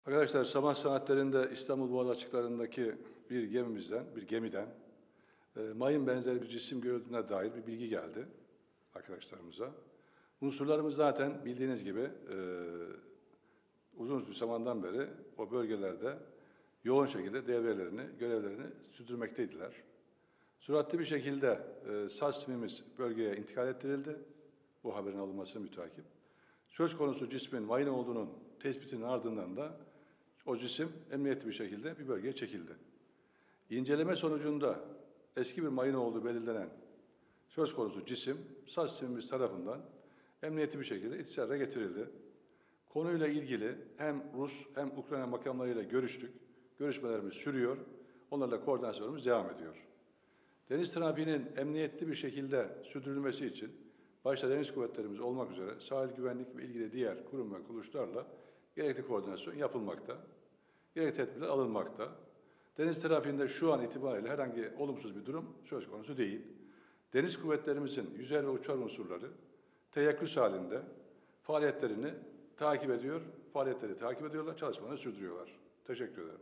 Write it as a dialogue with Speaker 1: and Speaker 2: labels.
Speaker 1: Arkadaşlar sabah saatlerinde İstanbul Boğaz açıklarındaki bir gemiden mayın benzeri bir cisim görüldüğüne dair bir bilgi geldi arkadaşlarımıza. Unsurlarımız zaten bildiğiniz gibi uzun bir zamandan beri o bölgelerde yoğun şekilde görevlerini sürdürmekteydiler. Süratli bir şekilde SAS simimiz bölgeye intikal ettirildi. Bu haberin alınması mütakip. Söz konusu cismin mayın olduğunun tespitinin ardından da o cisim emniyetli bir şekilde bir bölgeye çekildi. İnceleme sonucunda eski bir mayın olduğu belirlenen söz konusu cisim SAS simimiz tarafından emniyetli bir şekilde istismara getirildi. Konuyla ilgili hem Rus hem Ukrayna makamlarıyla görüştük. Görüşmelerimiz sürüyor. Onlarla koordinasyonumuz devam ediyor. Deniz trafiğinin emniyetli bir şekilde sürdürülmesi için başta deniz kuvvetlerimiz olmak üzere sahil güvenlik ve ilgili diğer kurum ve kuruluşlarla gerekli koordinasyon yapılmakta. Gerekli tedbirler alınmakta. Deniz trafiğinde şu an itibariyle herhangi olumsuz bir durum söz konusu değil. Deniz kuvvetlerimizin yüzer ve uçar unsurları teyakkuz halinde faaliyetleri takip ediyorlar, çalışmalarını sürdürüyorlar. Teşekkür ederim.